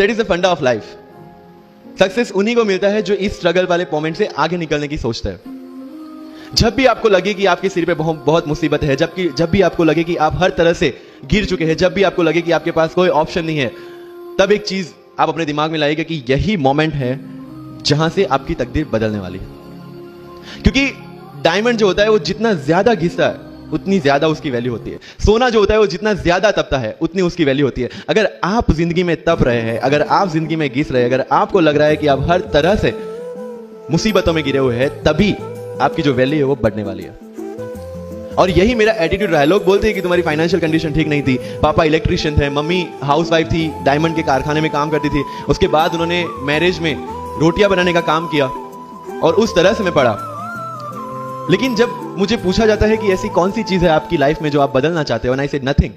That is the फंडा of life. Success उन्हीं को मिलता है जो इस स्ट्रगल वाले मोमेंट से आगे निकलने की सोचता है। जब भी आपको लगे कि आपके सिर पे बहुत मुसीबत है, जब भी आपको लगे कि आप हर तरह से गिर चुके हैं, जब भी आपको लगे कि आपके पास कोई ऑप्शन नहीं है, तब एक चीज आप अपने दिमाग में लाइएगा कि यही मोमेंट है जहां से आपकी तकदीर बदलने वाली है। क्योंकि डायमंड जो होता है वो जितना ज्यादा घिसता है उतनी ज्यादा उसकी वैल्यू होती है। सोना जो होता है वो जितना ज्यादा तपता है उतनी उसकी वैल्यू होती है। अगर आप जिंदगी में तप रहे हैं, अगर आप जिंदगी में घिस रहे हैं, अगर आपको लग रहा है कि आप हर तरह से मुसीबतों में गिरे हुए हैं, तभी आपकी जो वैल्यू है वो बढ़ने वाली है। और यही मेरा एटीट्यूड रहा है। लोग बोलते हैं कि तुम्हारी फाइनेंशियल कंडीशन ठीक नहीं थी, पापा इलेक्ट्रिशियन थे, मम्मी हाउसवाइफ थी, डायमंड के कारखाने में काम करती थी, उसके बाद उन्होंने मैरिज में रोटियां बनाने का काम किया और उस तरह से मैं पढ़ा। लेकिन जब मुझे पूछा जाता है कि ऐसी कौन सी चीज है आपकी लाइफ में जो आप बदलना चाहते हो, आई सेड नथिंग।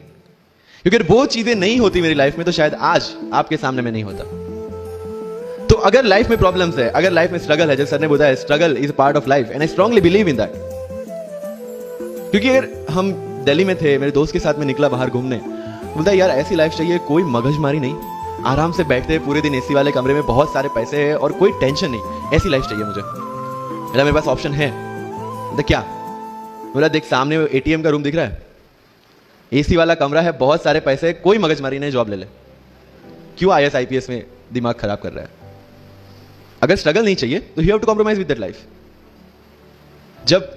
क्योंकि वो चीजें नहीं होती मेरी लाइफ में तो शायद आज आपके सामने में नहीं होता। तो अगर लाइफ में प्रॉब्लम्स है, अगर लाइफ में स्ट्रगल है, जैसे सर ने बोला है struggle is part of life, and I strongly believe in that. क्योंकि अगर हम दिल्ली में थे, मेरे दोस्त के साथ में निकला बाहर घूमने, बोलता है यार ऐसी लाइफ चाहिए, कोई मगजमारी नहीं, आराम से बैठते हैं पूरे दिन एसी वाले कमरे में, बहुत सारे पैसे हैं और कोई टेंशन नहीं, ऐसी लाइफ चाहिए मुझे। मेरे पास ऑप्शन है। तो क्या बोला, देख सामने एटीएम का रूम दिख रहा है, एसी वाला कमरा है, बहुत सारे पैसे, कोई मगजमारी नहीं, जॉब ले ले। क्यों आईएएस आईपीएस में दिमाग खराब कर रहा है? अगर स्ट्रगल नहीं चाहिए तो you have to compromise with that life. जब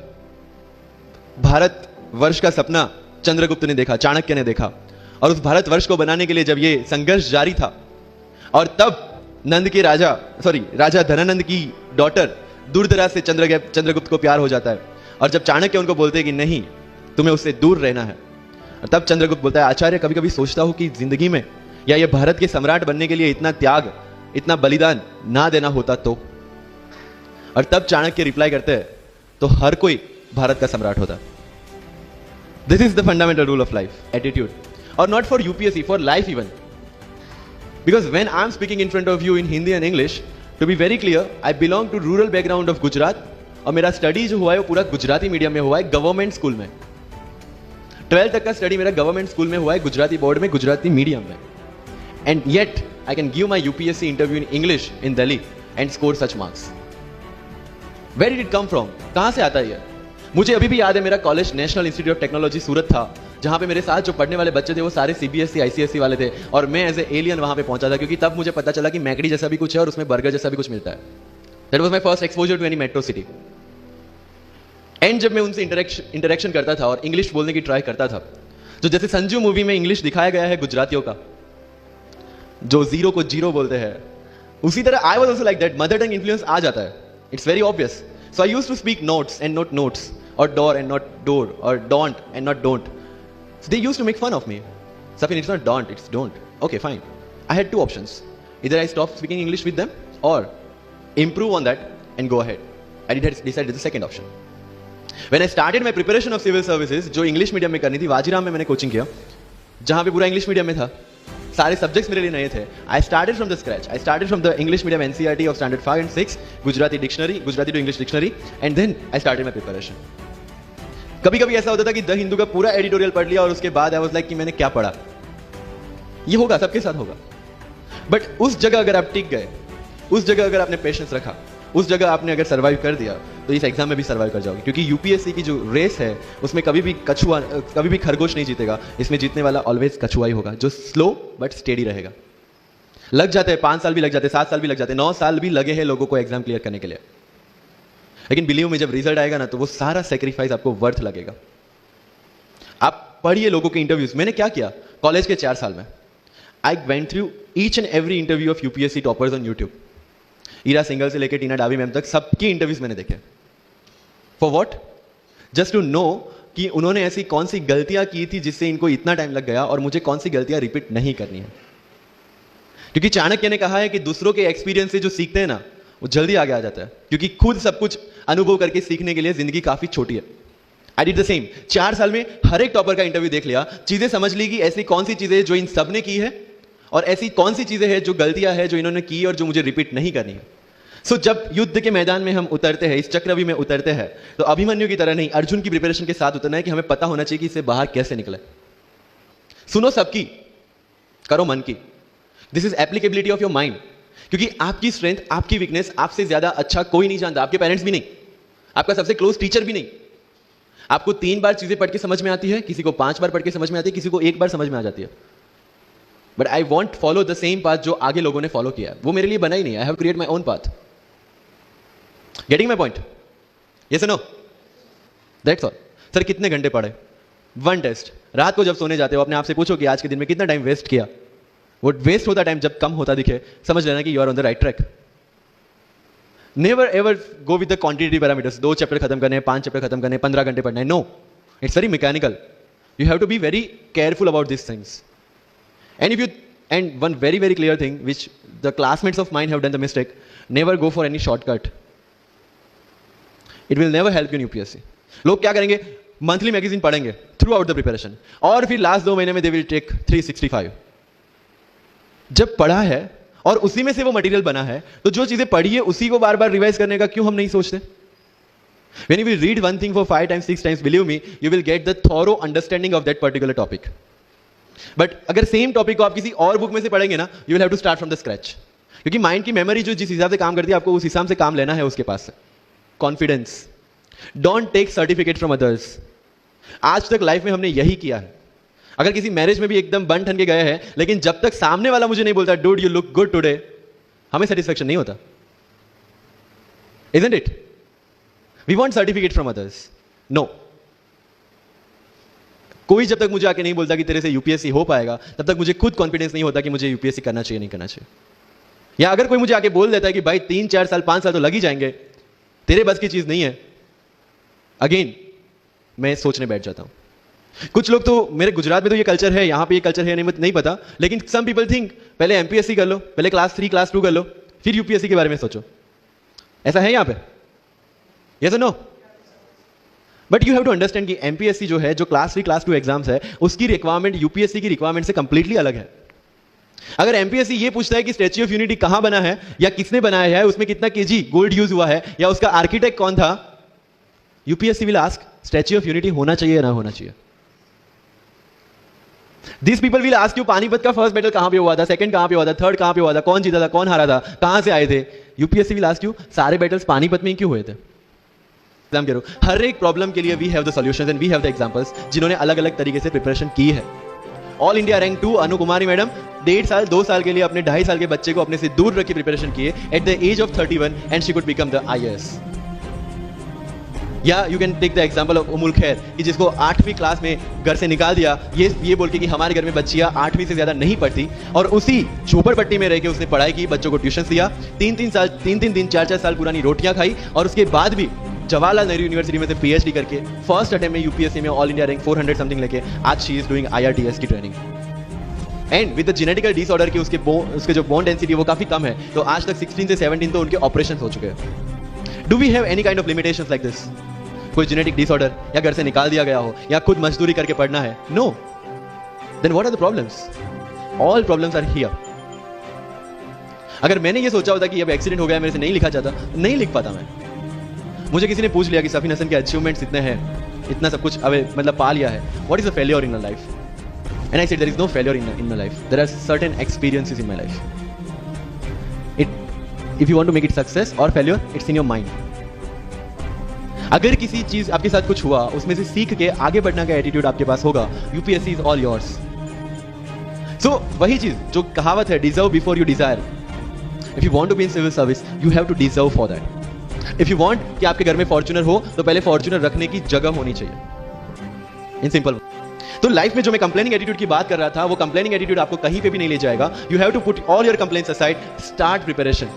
भारत वर्ष का सपना चंद्रगुप्त ने देखा, चाणक्य ने देखा, और उस भारत वर्ष को बनाने के लिए जब ये संघर्ष जारी था, और तब नंद के राजा धनानंद की डॉटर दूर-दराज से चंद्रगुप्त को प्यार हो जाता है, और जब चाणक्य उनको बोलते हैं कि नहीं तुम्हें उससे दूर रहना है, और तब चंद्रगुप्त बोलता है आचार्य कभी कभी सोचता हूं कि जिंदगी में या ये भारत के सम्राट बनने के लिए इतना त्याग, इतना बलिदान ना देना होता तो। और तब चाणक्य रिप्लाई करते हैं तो हर कोई भारत का सम्राट होता। This is the fundamental rule of life, attitude. और not for UPSC, for life even. Because when I am speaking in front of you in Hindi and English, to be very clear, I belong to rural background of Gujarat, और मेरा study जो हुआ है वो पूरा Gujarati medium में हुआ है, गवर्नमेंट स्कूल में। 12th तक का स्टडी मेरा गवर्नमेंट स्कूल में हुआ है, गुजराती बोर्ड में, गुजराती मीडियम में। And yet I can give my UPSC interview in English in Delhi and score such marks. Where did it come from? कहां से आता है ये? मुझे अभी भी याद है, मेरा college national institute of technology Surat था, जहां पे मेरे साथ जो पढ़ने वाले बच्चे थे वो सारे सीबीएसई आईसीएसई वाले थे, और मैं एज ए एलियन वहां पे पहुंचा था, क्योंकि तब मुझे पता चला कि मैकडी जैसा भी कुछ है और उसमें बर्गर जैसा भी कुछ मिलता है। That was my first exposure to any metro city. And जब मैं उनसे इंटरेक्शन करता था और इंग्लिश बोलने की ट्राई करता था, जो जैसे संजू मूवी में इंग्लिश दिखाया गया है गुजरातियों का, जो जीरो को जीरो बोलते हैं, उसी तरह I was also like that. Mother tongue influence आ जाता है, it's very obvious. So I used to speak notes and not notes, और डोर एंड नॉट डोर, और don't and not don't. So they used to make fun of me. Safin, it's not don't, it's don't. Okay, fine. I had two options. Either I stop speaking English with them or improve on that and go ahead. I decided the second option. When I started my preparation of civil services, जो English medium में करनी थी, वाजीराम में मैंने coaching किया, जहां पे पूरा इंग्लिश मीडियम में था, सारे सब्जेक्ट्स मेरे लिए नए थे। I started from the scratch. I started from the English medium NCERT of standard 5 and 6, Gujarati dictionary, Gujarati to English dictionary, and then I started my preparation. कभी कभी ऐसा होता था कि द हिंदू का पूरा एडिटोरियल पढ़ लिया और उसके बाद आई वाज लाइक कि मैंने क्या पढ़ा। ये होगा, सबके साथ होगा। बट उस जगह अगर आप टिक गए, उस जगह अगर आपने पेशेंस रखा, उस जगह आपने अगर सर्वाइव कर दिया, तो इस एग्जाम में भी सर्वाइव कर जाओगे। क्योंकि यूपीएससी की जो रेस है उसमें कभी भी खरगोश नहीं जीतेगा, इसमें जीतने वाला ऑलवेज कछुआ ही होगा, जो स्लो बट स्टेडी रहेगा। लग जाते हैं 5 साल भी लग जाते हैं, 7 साल भी लग जाते हैं, 9 साल भी लगे हैं लोगों को एग्जाम क्लियर करने के लिए। लेकिन बिलीव में जब रिजल्ट आएगा ना, तो वो सारा सेक्रीफाइस आपको वर्थ लगेगा। आप पढ़िए लोगों के इंटरव्यूज। मैंने क्या किया कॉलेज के 4 साल में, I went through each and every interview of UPSC toppers on YouTube. Ira Singhal से लेकर टीना डावी मैम तक सबकी इंटरव्यूज मैंने देखे। For what? Just to know कि उन्होंने ऐसी कौन सी गलतियां की थी जिससे इनको इतना टाइम लग गया, और मुझे कौन सी गलतियां रिपीट नहीं करनी है। क्योंकि चाणक्य ने कहा है कि दूसरों के एक्सपीरियंस से जो सीखते हैं ना, वो जल्दी आगे आ जाता है, क्योंकि खुद सब कुछ अनुभव करके सीखने के लिए जिंदगी काफी छोटी है। I did the same. 4 साल में हर एक टॉपर का इंटरव्यू देख लिया, चीजें समझ ली कि ऐसी कौन सी चीजें जो इन सब ने की है, और ऐसी कौन सी चीजें हैं जो गलतियां हैं जो इन्होंने की और जो मुझे रिपीट नहीं करनी है। सो जब युद्ध के मैदान में हम उतरते हैं, इस चक्रव्यूह में उतरते हैं, तो अभिमन्यु की तरह नहीं, अर्जुन की प्रिपरेशन के साथ उतरना है कि हमें पता होना चाहिए कि इससे बाहर कैसे निकले। सुनो सबकी, करो मन की। This is applicability of your mind, क्योंकि आपकी स्ट्रेंथ, आपकी वीकनेस आपसे ज्यादा अच्छा कोई नहीं जानता, आपके पेरेंट्स भी नहीं, आपका सबसे क्लोज टीचर भी नहीं। आपको 3 बार चीजें पढ़ के समझ में आती है, किसी को 5 बार पढ़ के समझ में आती है, किसी को 1 बार समझ में आ जाती है। But I want follow the same path जो आगे लोगों ने फॉलो किया है, वो मेरे लिए बना ही नहीं। I have create my own path. Getting my point? Yes और नो? That's all. सर कितने घंटे पढ़े? 1 टेस्ट। रात को जब सोने जाते हो अपने आप से पूछो कि आज के दिन में कितना टाइम वेस्ट किया। वो वेस्ट होता टाइम जब कम होता दिखे, समझ लेना कि you are on the right track. Never ever go with the quantity parameters. 2 chapter खत्म करने, 5 चैप्टर खत्म करने, 15 घंटे पढ़ना है। No, it's very mechanical. You have to be very careful about this things. And one very very clear thing which the classmates of mine have done the mistake: never go for any shortcut. It will never help you in UPSC. लोग क्या करेंगे? Monthly magazine पढ़ेंगे through out the preparation, और फिर last 2 महीने में they will take 365। जब पढ़ा है और उसी में से वो मटेरियल बना है, तो जो चीजें पढ़ी है उसी को बार बार रिवाइज करने का क्यों हम नहीं सोचते? When you will read one thing for 5 times 6 times, believe me, you will get the thorough understanding of that particular topic. But अगर सेम टॉपिक को आप किसी और बुक में से पढ़ेंगे ना, you will have to start from the scratch, क्योंकि माइंड की मेमोरी जो जिस हिसाब से काम करती है, आपको उस हिसाब से काम लेना है उसके पास से। Confidence. Don't take certificate from others. आज तक लाइफ में हमने यही किया है। अगर किसी मैरिज में भी एकदम बन ठन के गए हैं, लेकिन जब तक सामने वाला मुझे नहीं बोलता dude you look good today, हमें सेटिस्फेक्शन नहीं होता। Isn't it? We want certificate from others. No, कोई जब तक मुझे आके नहीं बोलता कि तेरे से यूपीएससी हो पाएगा, तब तक मुझे खुद कॉन्फिडेंस नहीं होता कि मुझे यूपीएससी करना चाहिए नहीं करना चाहिए। या अगर कोई मुझे आके बोल देता है कि भाई 3 4 साल 5 साल तो लग ही जाएंगे, तेरे बस की चीज नहीं है, अगेन मैं सोचने बैठ जाता हूं। कुछ लोग तो, मेरे गुजरात में तो ये कल्चर है, यहां पे ये कल्चर है नहीं पता, लेकिन सम पीपल थिंक पहले एमपीएससी कर लो, पहले क्लास 3 क्लास 2 कर लो, फिर यूपीएससी के बारे में सोचो। ऐसा है यहां पे? यस और no? But you have to understand कि एमपीएससी जो है, जो क्लास 3 क्लास 2 एग्जाम्स है, उसकी रिक्वायरमेंट यूपीएससी की रिक्वायरमेंट से कंप्लीटली अलग है। अगर एमपीएससी ये पूछता है कि स्टैच्यू ऑफ यूनिटी कहां बना है, या किसने बनाया है, उसमें कितना केजी गोल्ड यूज हुआ है, या उसका आर्किटेक्ट कौन था, UPSC will ask statue of unity होना चाहिए या ना होना चाहिए। This people will ask you Panipat का फर्स्ट बैटल कहां पे हुआ था, सेकंड कहां पे हुआ था, थर्ड कहां पे हुआ था, कौन जीता था, कौन हारा था, कहां से आए थे। यूपीएससी विल आस्क यू सारे बैटल्स पानीपत में क्यों हुए थे। करो, हर एक प्रॉब्लम के लिए we have the solutions and we have the examples, जिन्होंने अलग अलग तरीके से प्रिपरेशन की है। All India rank 2 Anu Kumari madam 1.5 साल 2 साल के लिए अपने 2.5 साल के बच्चे को अपने से दूर रख के प्रिपरेशन किए at the age of 31 and she could become the IAS। या you can take the example of Ummul Kher, कि जिसको 8वीं क्लास में घर से निकाल दिया, ये बोल के कि हमारे घर में बच्चियां 8वीं से ज्यादा नहीं पढ़ती, और उसी झोपड़पट्टी में रह के उसने पढ़ाई की, बच्चों को ट्यूशन दिया, 3 दिन 4 साल पुरानी रोटियां खाई, और उसके बाद भी जवाहरलाल नेहरू यूनिवर्सिटी में से PhD करके फर्स्ट अटेम्प्ट में यूपीएससी में ऑल इंडिया रैंक 400 समथिंग लेके आज शी इज डूइंग IRTS की training. And with the genetical disorder की उसके जो बोन डेंसिटी वो काफी कम है, तो आज तक 16 से 17 तो उनके ऑपरेशन हो चुके हैं। Do we have any kind of limitations like this? कोई जेनेटिक डिसऑर्डर, या घर से निकाल दिया गया हो, या खुद मजदूरी करके पढ़ना है? No. Then what are the problems? All problems are here. अगर मैंने ये सोचा होता कि अब एक्सीडेंट हो गया, मेरे से नहीं लिखा जाता, नहीं लिख पाता मैं। मुझे किसी ने पूछ लिया कि सफीन हसन के अचीवमेंट्स इतने हैं, इतना सब कुछ अबे मतलब पा लिया है, what is the failure in my life? And I said there is no failure in my life, there are certain experiences in my life. If you want to make it success और failure, it's in your mind. अगर किसी चीज आपके साथ कुछ हुआ, उसमें से सीख के आगे बढ़ने का एटीट्यूड आपके पास होगा, UPSC is all yours. So वही चीज जो कहावत है, deserve before you desire. If you want to be in civil service, you have to deserve for that. If you want कि आपके घर में फॉर्च्यूनर हो, तो पहले फॉर्च्यूनर रखने की जगह होनी चाहिए। In simple. तो लाइफ में जो मैं कंप्लेनिंग एटीट्यूड की बात कर रहा था, वो कंप्लेनिंग एटीट्यूड आपको कहीं पे भी नहीं ले जाएगा। You have to put all your complaints aside, start preparation.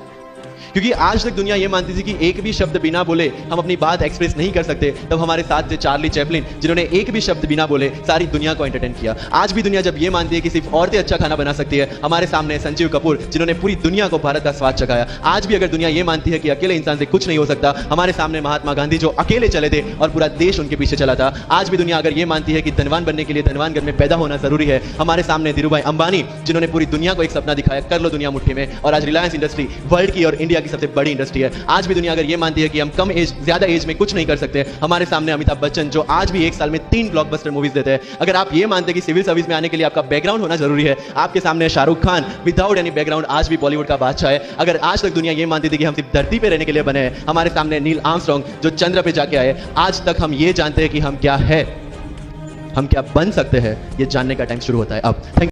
क्योंकि आज तक दुनिया ये मानती थी कि एक भी शब्द बिना बोले हम अपनी बात एक्सप्रेस नहीं कर सकते। तब हमारे साथ थे चार्ली चैपलिन, जिन्होंने एक भी शब्द बिना बोले सारी दुनिया को एंटरटेन किया। आज भी दुनिया जब ये मानती है कि सिर्फ औरतें अच्छा खाना बना सकती है, हमारे सामने संजीव कपूर, जिन्होंने पूरी दुनिया को भारत का स्वाद चखाया। आज भी अगर दुनिया ये मानती है कि अकेले इंसान से कुछ नहीं हो सकता, हमारे सामने महात्मा गांधी, जो अकेले चले थे और पूरा देश उनके पीछे चला था। आज भी दुनिया अगर ये मानती है कि धनवान बनने के लिए धनवान घर में पैदा होना जरूरी है, हमारे सामने धीरूभाई अंबानी, जिन्होंने पूरी दुनिया को एक सपना दिखाया, कर लो दुनिया मुट्ठी में, और आज रिलायंस इंडस्ट्री वर्ल्ड की और इंडिया की सबसे बड़ी इंडस्ट्री है। आज भी दुनिया अगर ये मानती है कि हम कम एज, ज्यादा एज में कुछ नहीं कर सकते, हमारे सामने अमिताभ बच्चन जो आज भी एक साल में 3 ब्लॉकबस्टर मूवीज देते हैं। अगर आप ये मानते हैं कि सिविल सर्विस में आने के लिए आपका बैकग्राउंड होना जरूरी है, आपके सामने Shahrukh Khan without any background आज भी बॉलीवुड का बादशाह है। अगर आज तक दुनिया ये मानती थी कि हम सिर्फ धरती पे रहने के लिए बने हैं, हमारे सामने नील आर्मस्ट्रांग जो चंद्र पे जाके आए, आज तक हम ये जानते हैं कि हम क्या है, हम क्या बन सकते हैं, ये जानने का टाइम शुरू होता है अब। थैंक